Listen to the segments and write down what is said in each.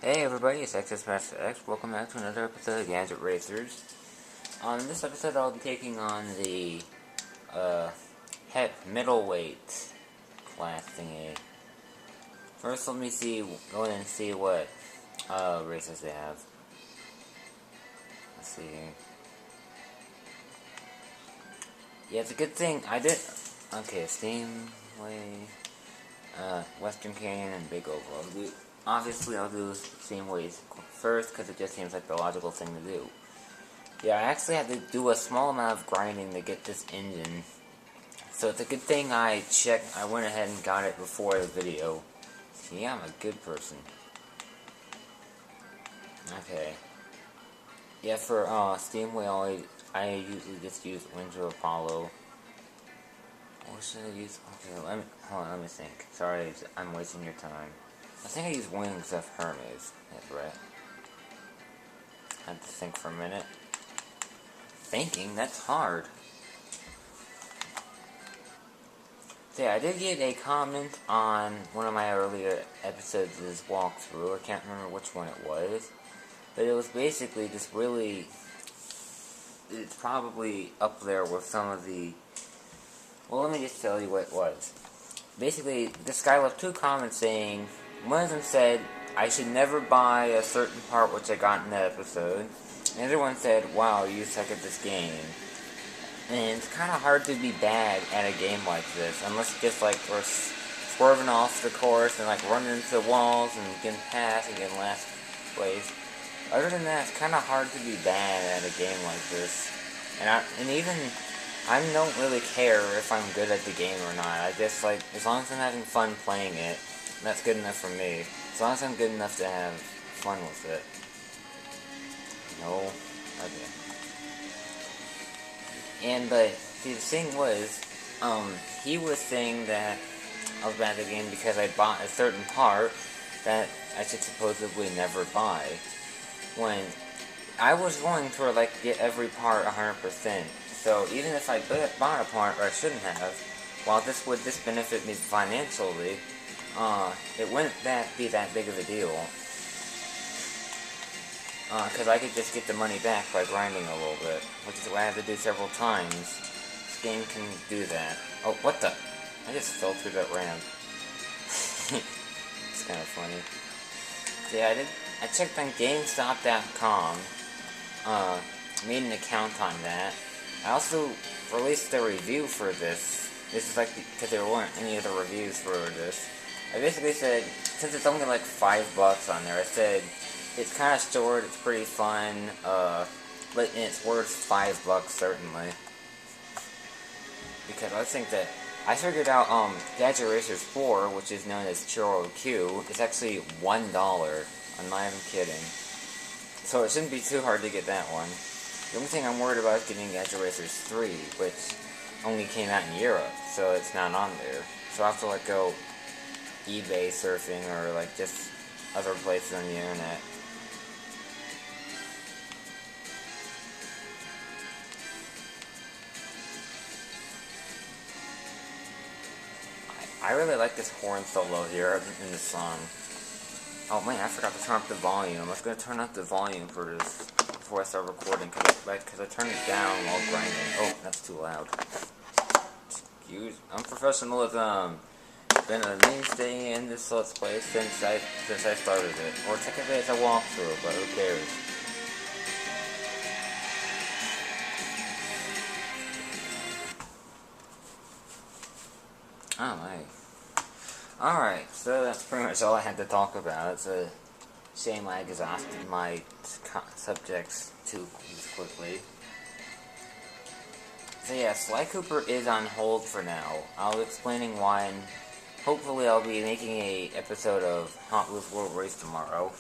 Hey everybody, it's XEspmasterX. Welcome back to another episode of Gadget Racers. On this episode, I'll be taking on the middleweight class thingy. First, let me go in and see what races they have. Let's see here. Yeah, it's a good thing I did. Okay, Steamway, Western Canyon, and Big Oval. Obviously, I'll do Steamways first because it just seems like the logical thing to do. Yeah, I actually had to do a small amount of grinding to get this engine. So it's a good thing I went ahead and got it before the video. See, I'm a good person. Okay. Yeah, for Steamway, I usually just use Winter Apollo. What should I use? Okay, hold on, let me think. Sorry, I'm wasting your time. I think I use Wings of Hermes. That's right. I had to think for a minute. Thinking? That's hard. So yeah, I did get a comment on one of my earlier episodes of this walkthrough. I can't remember which one it was. But it was basically just really... It's probably up there with some of the... Well, let me just tell you what it was. Basically, this guy left 2 comments saying... One of them said, I should never buy a certain part which I got in that episode. The other one said, wow, you suck at this game. And it's kind of hard to be bad at a game like this, unless just like we're swerving off the course and like running into walls and getting past and getting last place. Other than that, it's kind of hard to be bad at a game like this. And even I don't really care if I'm good at the game or not. I just like, as long as I'm having fun playing it, that's good enough for me. As long as I'm good enough to have fun with it. No? Okay. But, see, the thing was, he was saying that I was bad at the game because I bought a certain part that I should supposedly never buy. When I was going to, like, get every part 100%. So, even if I bought a part or I shouldn't have, while this would benefit me financially, it wouldn't be that big of a deal. Because I could just get the money back by grinding a little bit, which is what I have to do several times. This game can do that. Oh, what the? I just fell through that ramp. It's kind of funny. So yeah, I checked on GameStop.com, made an account on that. I also released a review for this. This is like, because there weren't any other reviews for this. I basically said, since it's only like $5 on there, I said, it's kind of short, it's pretty fun, but it's worth $5 certainly. Because I think that, I figured out, Gadget Racers 4, which is known as Churro Q, is actually $1. I'm not even kidding. So it shouldn't be too hard to get that one. The only thing I'm worried about is getting Gadget Racers 3, which only came out in Europe, so it's not on there. So I have to like go eBay surfing or like just other places on the internet. I really like this horn solo here in the song. Oh man, I forgot to turn up the volume. I was going to turn up the volume for this before I start recording because I turned it down while grinding. Oh, that's too loud. Excuse. Unprofessionalism. Been a mainstay in this Let's Play since I started it. Or technically it's a walkthrough, but who cares? Oh my. Alright, so that's pretty much all I had to talk about. It's a shame I exhausted my subjects too quickly. So yeah, Sly Cooper is on hold for now. I'll be explaining why, and hopefully I'll be making a episode of Hot Wheels World Race tomorrow.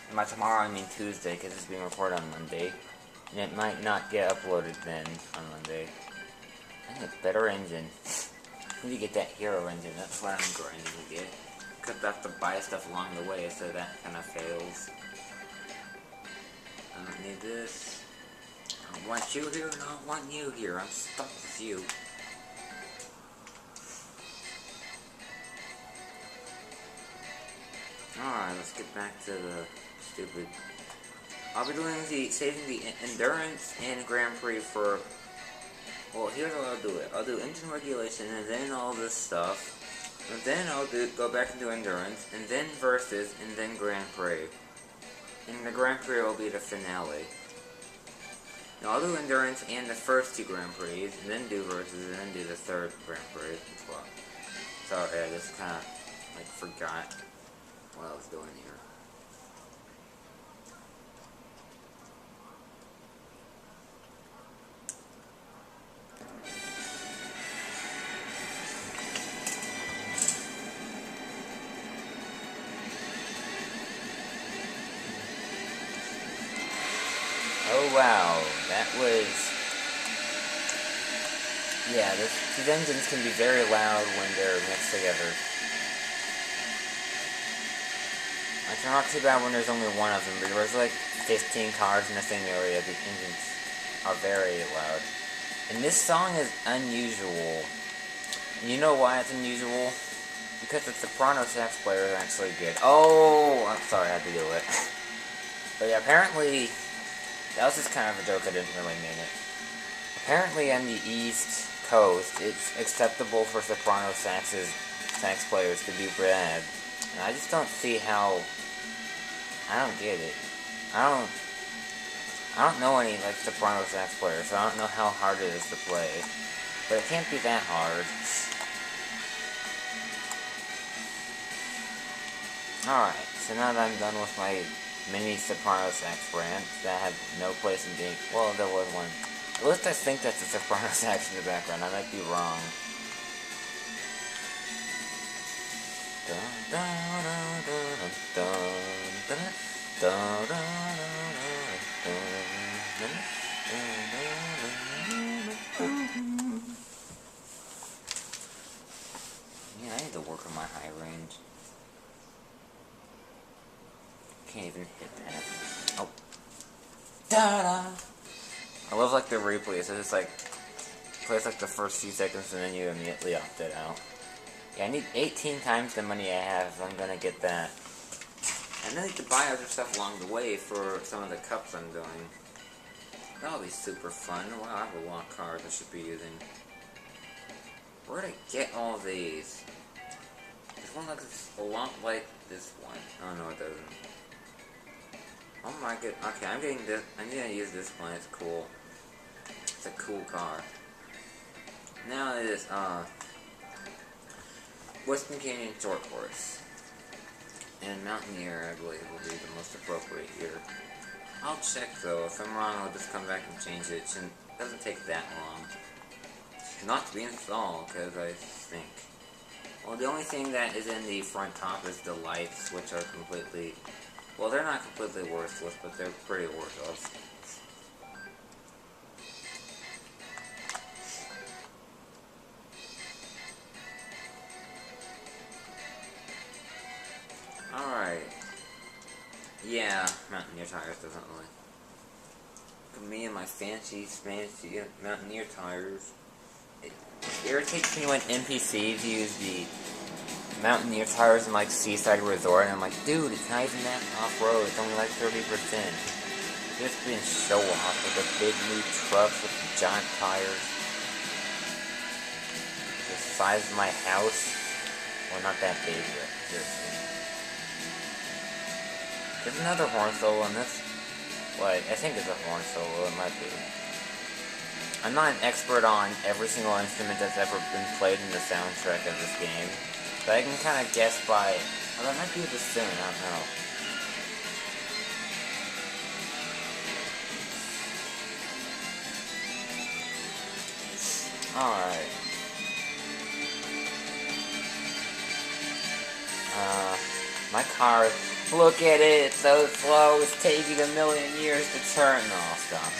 And by tomorrow I mean Tuesday, because it's being recorded on Monday. And it might not get uploaded then on Monday. I need a better engine. I need to get that hero engine, that's what I'm grinding to get. Because I have to buy stuff along the way, so that kind of fails. I don't need this. I don't want you here, and I don't want you here. I'm stuck with you. Alright, let's get back to the stupid... I'll be doing saving the endurance and Grand Prix for... Well, here's how I'll do it. I'll do engine regulation and then all this stuff. And then I'll go back and do endurance, and then versus, and then Grand Prix. And the Grand Prix will be the finale. Now I'll do endurance and the first 2 Grand Prix, and then do versus, and then do the 3rd Grand Prix as well. Sorry, I just kind of like forgot what I was doing here. Oh wow, that was... Yeah, these engines can be very loud when they're mixed together. Like, they're not too bad when there's only one of them, but there's like 15 cars in the same area, the engines are very loud. And this song is unusual. And you know why it's unusual? Because the soprano sax player is actually good. Oh, I'm sorry I had to do it. But yeah, apparently... That was just kind of a joke, I didn't really mean it. Apparently on the East Coast, it's acceptable for soprano sax players to be bad. And I just don't see how... I don't get it. I don't know any, like, soprano sax players, so I don't know how hard it is to play. But it can't be that hard. Alright, so now that I'm done with my mini soprano sax brand that had no place in being... Well, there was one. At least I think that's a soprano sax in the background. I might be wrong. Yeah, I need to work on my high range. Can't even hit that. Oh. Da-da! I love, like, the replays. So it's like, plays like the first few seconds and then you immediately opt it out. Yeah, I need 18 times the money I have if I'm gonna get that. And I need to buy other stuff along the way for some of the cups I'm doing. That'll be super fun. Wow, I have a lot of cards I should be using. Where'd I get all these? This one looks a lot like this one. Oh, no, it doesn't. Oh my god, okay, I'm getting this, I'm gonna use this one, it's cool. It's a cool car. Now it is, Western Canyon Short Course. And Mountaineer, I believe, will be the most appropriate here. I'll check though, if I'm wrong, I'll just come back and change it. It doesn't take that long. Not to be installed, because I think. Well, the only thing that is in the front top is the lights, which are completely... Well, they're not completely worthless, but they're pretty worthless. Alright. Yeah, Mountaineer tires doesn't really... Look at me and my fancy Mountaineer tires. It irritates me when NPCs use the Mountaineer tires in, like, Seaside Resort, and I'm like, dude, it's not even that off-road, it's only like 30%. Just being show-off with the big new trucks with the giant tires. The size of my house. Well, not that big, but seriously. There's another horn solo in this. Like, I think it's a horn solo, it might be. I'm not an expert on every single instrument that's ever been played in the soundtrack of this game. But I can kind of guess by... Well, that might be a bassoon, I don't know. Alright. My car... Look at it, it's so slow, it's taking a million years to turn. No, stop.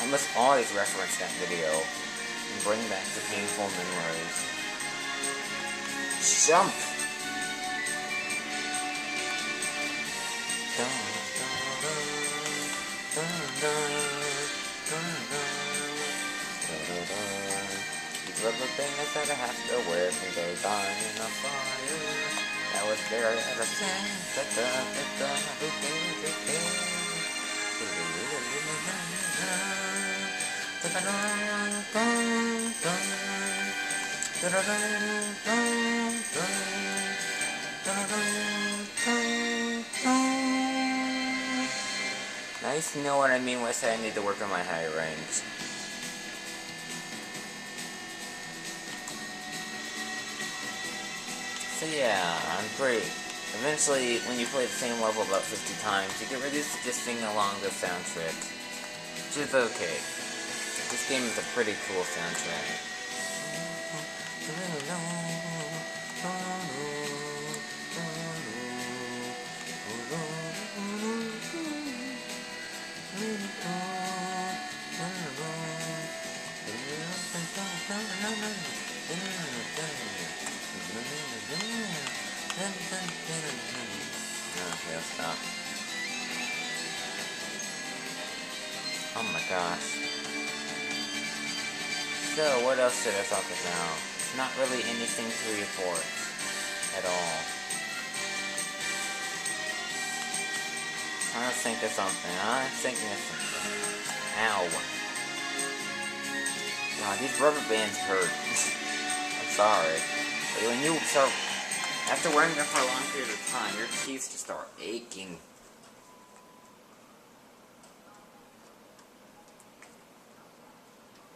I must always reference that video and bring back the painful memories. Jump! These rubber bands that I have to wear can go die in a fire. that was there at a Nice to know what I mean when I say I need to work on my high range. So yeah, eventually, when you play the same level about 50 times, you get reduced to just singing along the soundtrack, which is okay. This game is a pretty cool soundtrack. Okay, stop. Oh my gosh. So, what else should I talk about? It's not really anything to report at all. I'm thinking of something. Ow. God, these rubber bands hurt. I'm sorry. But when you start, after wearing them for a long period of time, your teeth just start aching.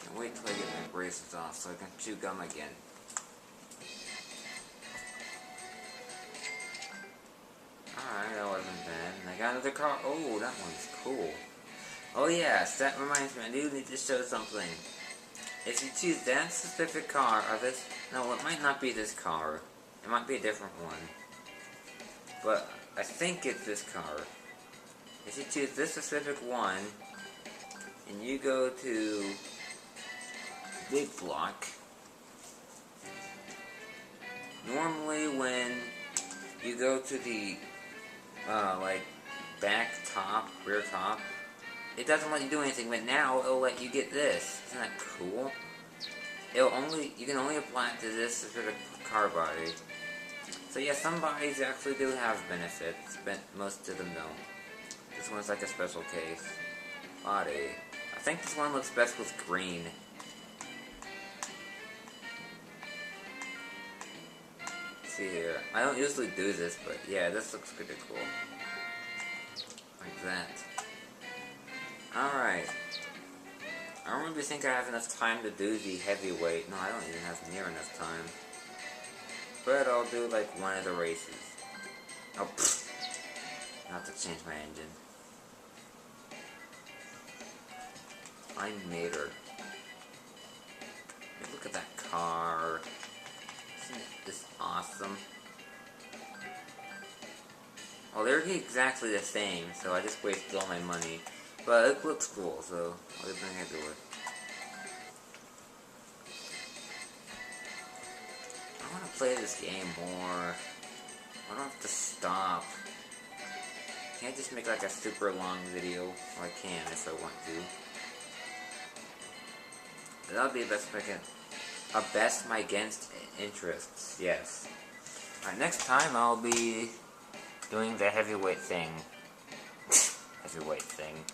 Can't wait till I get my braces off so I can chew gum again. Alright, that wasn't bad. And I got another car. Oh, that one's cool. Oh yes, that reminds me, I do need to show something. If you choose that specific car, or this, no, it might not be this car. It might be a different one. But I think it's this car. If you choose this specific one, and you go to Big Block, normally when you go to the, like, back top, rear top, it doesn't let you do anything, but now it'll let you get this. Isn't that cool? You can only apply it to this specific car body. So yeah, some bodies actually do have benefits, but most of them don't. This one's like a special case body. I think this one looks best with green. Let's see here. I don't usually do this, but yeah, this looks pretty cool. Like that. Alright. I don't really think I have enough time to do the heavyweight. No, I don't even have near enough time. But I'll do like one of the races. Oh, pfft. I have to change my engine. I made her. Look at that car. Isn't this awesome? Well, they're exactly the same, so I just wasted all my money. But it looks cool, so I'll just bring it to it. I want to play this game more. I don't have to stop. Can't just make like a super long video. Well, I can if I want to. But that'll be best my against interests. Yes. Alright, next time I'll be doing the heavyweight thing. Heavyweight thing.